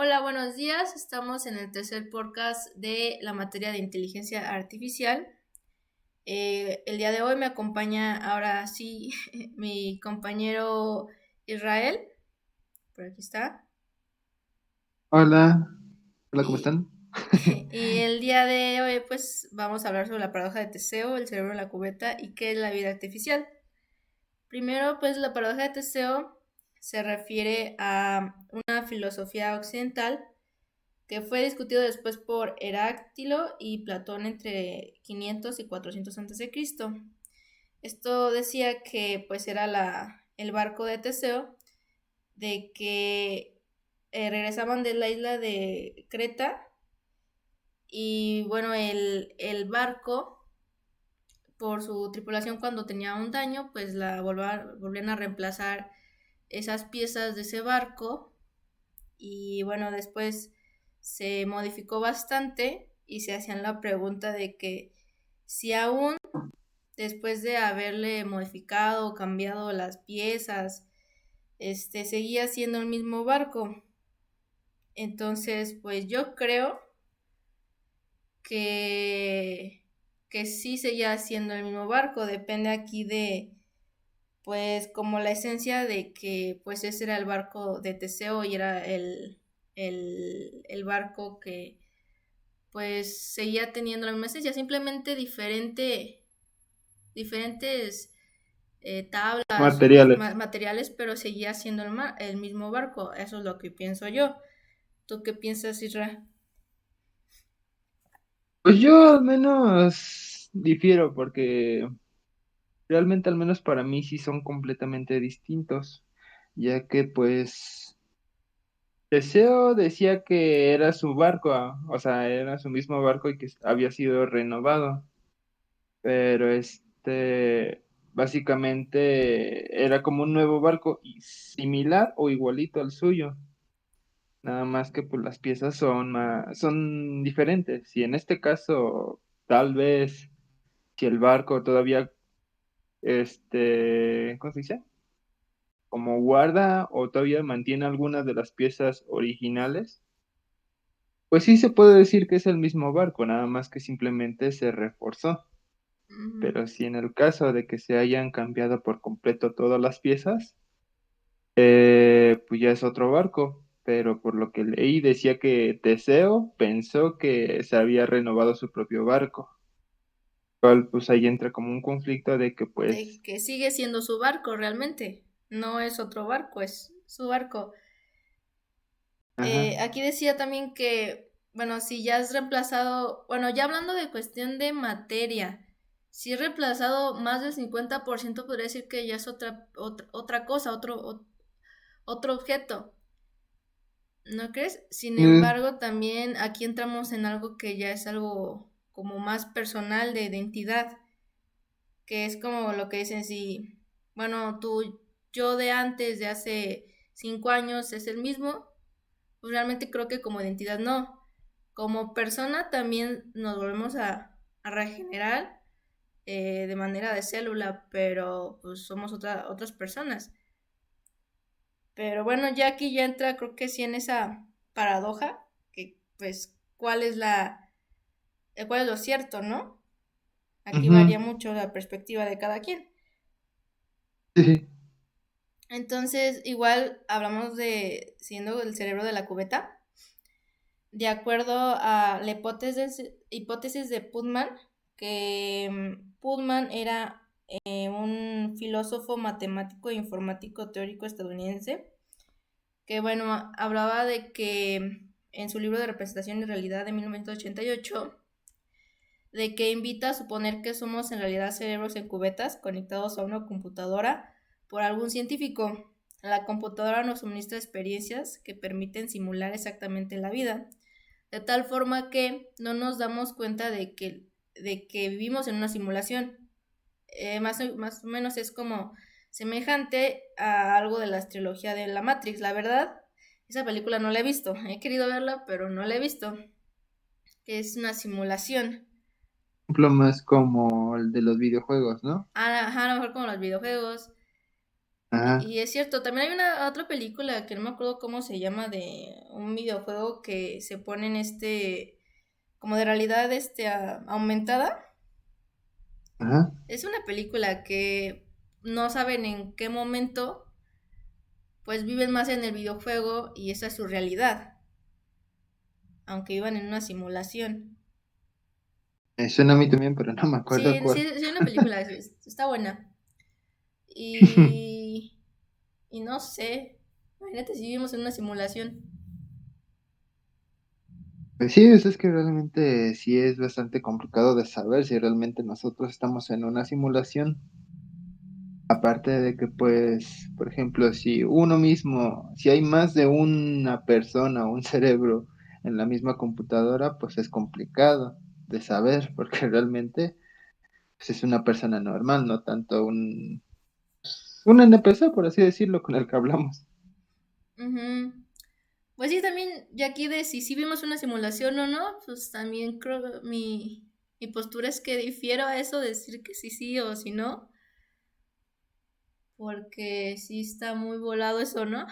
Hola, buenos días. Estamos en el tercer podcast de la materia de inteligencia artificial. El día de hoy me acompaña ahora sí mi compañero Israel. Por aquí está. Hola, hola, ¿cómo Y, están? y el día de hoy pues vamos a hablar sobre la paradoja de Teseo, el cerebro en la cubeta y qué es la vida artificial. Primero pues la paradoja de Teseo se refiere a una filosofía occidental que fue discutido después por Heráclito y Platón entre 500 y 400 a.C. Esto decía que pues era el barco de Teseo, de que regresaban de la isla de Creta y bueno, el barco por su tripulación cuando tenía un daño, pues volvían a reemplazar esas piezas de ese barco y bueno, después se modificó bastante y se hacían la pregunta de que si aún después de haberle modificado o cambiado las piezas, seguía siendo el mismo barco. Entonces, pues yo creo que, que sí seguía siendo el mismo barco. Depende aquí de, pues, como la esencia de que, pues, ese era el barco de Teseo y era el barco que pues seguía teniendo la misma esencia, simplemente diferentes tablas o Materiales. materiales, pero seguía siendo el mismo barco. Eso es lo que pienso yo. ¿Tú qué piensas, Isra? Pues yo al menos difiero porque realmente al menos para mí sí son completamente distintos, ya que pues Teseo decía que era su barco, o sea, era su mismo barco y que había sido renovado, pero básicamente era como un nuevo barco y similar o igualito al suyo. Nada más que pues las piezas son diferentes. Y en este caso, tal vez si el barco todavía, ¿cómo se dice? Como guarda o todavía mantiene algunas de las piezas originales, pues sí se puede decir que es el mismo barco, nada más que simplemente se reforzó. Ujú. Pero si en el caso de que se hayan cambiado por completo todas las piezas, pues ya es otro barco, pero por lo que leí decía que Teseo pensó que se había renovado su propio barco, cual pues ahí entra como un conflicto de que De pues, que sigue siendo su barco realmente. No es otro barco, es su barco. ajá, Aquí decía también que, bueno, si ya has reemplazado, bueno, ya hablando de cuestión de materia, si he reemplazado más del 50%, podría decir que ya es otra cosa, otro objeto, ¿no crees? Sin eh, embargo, también aquí entramos en algo que ya es algo como más personal de identidad, que es como lo que dicen si, bueno, yo de antes, de hace 5 años, es el mismo, pues realmente creo que como identidad no. Como persona también nos volvemos a regenerar de manera de célula, pero pues somos otras personas. Pero bueno, ya aquí ya entra, creo que sí en esa paradoja, que pues, cuál es lo cierto, ¿no? Aquí ujú, varía mucho la perspectiva de cada quien. sí, Entonces, igual hablamos de siendo el cerebro de la cubeta. De acuerdo a la hipótesis de Putman, que Putman era un filósofo matemático e informático teórico estadounidense, que bueno, hablaba de que en su libro de representación y realidad de 1988, de que invita a suponer que somos en realidad cerebros en cubetas conectados a una computadora por algún científico. La computadora nos suministra experiencias que permiten simular exactamente la vida, de tal forma que no nos damos cuenta de que vivimos en una simulación. Más o menos es como semejante a algo de la trilogía de la Matrix. La verdad, esa película no la he visto. He querido verla, pero no la he visto. Es una simulación. ejemplo más como el de los videojuegos, ¿no? Ajá, a lo mejor como los videojuegos. Ajá, Y es cierto, también hay una otra película que no me acuerdo cómo se llama, de un videojuego que se pone en como de realidad aumentada. ajá. Es una película que no saben en qué momento pues viven más en el videojuego y esa es su realidad, aunque vivan en una simulación. Me suena a mí también, pero no me acuerdo Sí, cuál. sí, sí, una película, está buena. Y, y no sé, imagínate si vivimos en una simulación. Pues sí, es que realmente sí es bastante complicado de saber si realmente nosotros estamos en una simulación. Aparte de que, pues, por ejemplo, si uno mismo, si hay más de una persona o un cerebro en la misma computadora, pues es complicado de saber, porque realmente pues, es una persona normal, no tanto un NPC, por así decirlo, con el que hablamos. Ujú. Pues sí, también, ya aquí de si vimos una simulación o no, pues también creo que mi postura es que difiero a eso de decir que sí, sí o si no, porque sí está muy volado eso, ¿no?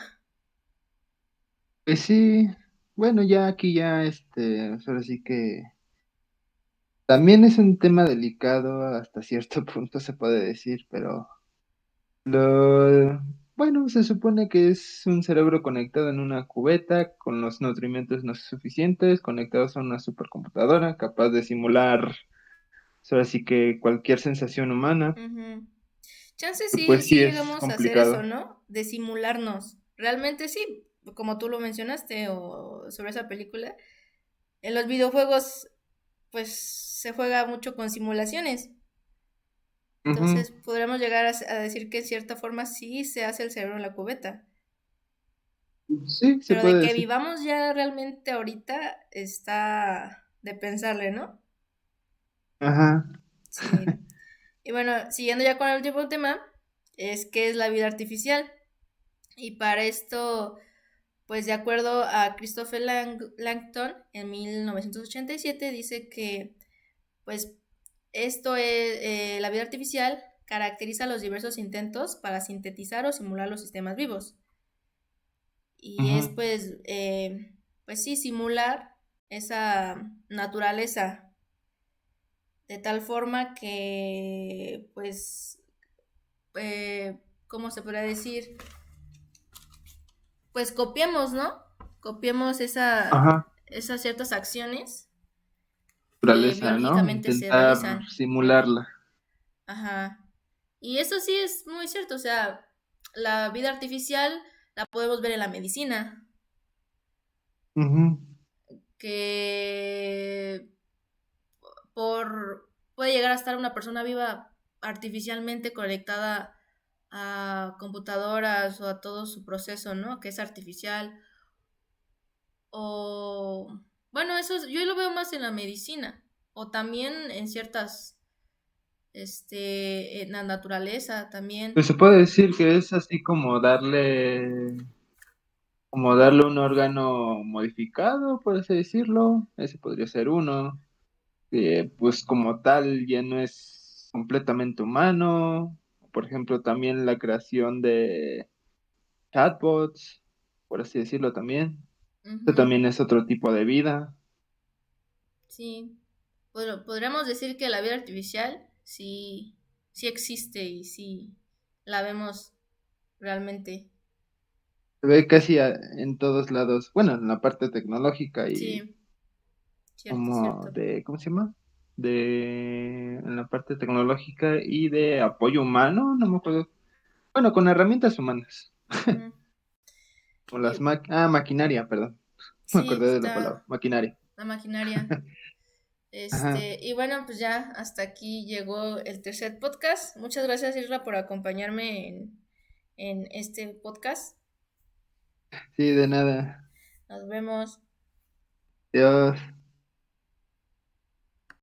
Pues sí, bueno, ya aquí ya, pues, ahora sí que también es un tema delicado hasta cierto punto se puede decir, pero bueno, se supone que es un cerebro conectado en una cubeta con los nutrimentos no suficientes, conectados a una supercomputadora capaz de simular, ahora sí que cualquier sensación humana, Ujú. Chance pues sí sí es llegamos a hacer eso, complicado. ¿no? De simularnos. Realmente sí, como tú lo mencionaste o sobre esa película. En los videojuegos, pues se juega mucho con simulaciones. Ujú. Entonces podríamos llegar a decir que en cierta forma sí se hace el cerebro en la cubeta. Sí, se Pero de puede que decir. vivamos ya realmente ahorita está de pensarle, ¿no? Ajá. Sí. Y bueno, siguiendo ya con el último tema, es qué es la vida artificial. Y para esto, pues de acuerdo a Christopher Langton en 1987, dice que pues la vida artificial caracteriza los diversos intentos para sintetizar o simular los sistemas vivos. Y es Ujú. pues sí, simular esa naturaleza de tal forma que, pues, ¿cómo se podría decir? Pues copiemos, ¿no? Copiemos Ajá. esas ciertas acciones que Naturaleza, ¿no? biológicamente se Intentar realizan. simularla. Ajá. Y eso sí es muy cierto, o sea, la vida artificial la podemos ver en la medicina, Ujú. que puede llegar a estar una persona viva artificialmente conectada a computadoras o a todo su proceso, ¿no? Que es artificial. O, bueno, yo lo veo más en la medicina o también en en la naturaleza Pues también. se puede decir que es así como darle un órgano modificado, por así decirlo. Ese podría ser uno. Pues como tal ya no es completamente humano. Por ejemplo, también la creación de chatbots, por así decirlo también. Esto Ujú, también es otro tipo de vida. sí. Podríamos decir que la vida artificial sí existe y sí la vemos realmente. Se ve casi en todos lados. Bueno, en la parte tecnológica y Sí, cierto, como cierto. ¿cómo se llama? En la parte tecnológica y de apoyo humano, no me acuerdo. Bueno, con herramientas humanas. Ujú. O Y maquinaria, perdón. Me sí, acordé de la palabra, está maquinaria. la maquinaria. Ajá. Y bueno, pues ya hasta aquí llegó el tercer podcast. Muchas gracias, Isra, por acompañarme en este podcast. Sí, de nada. Nos vemos. Dios.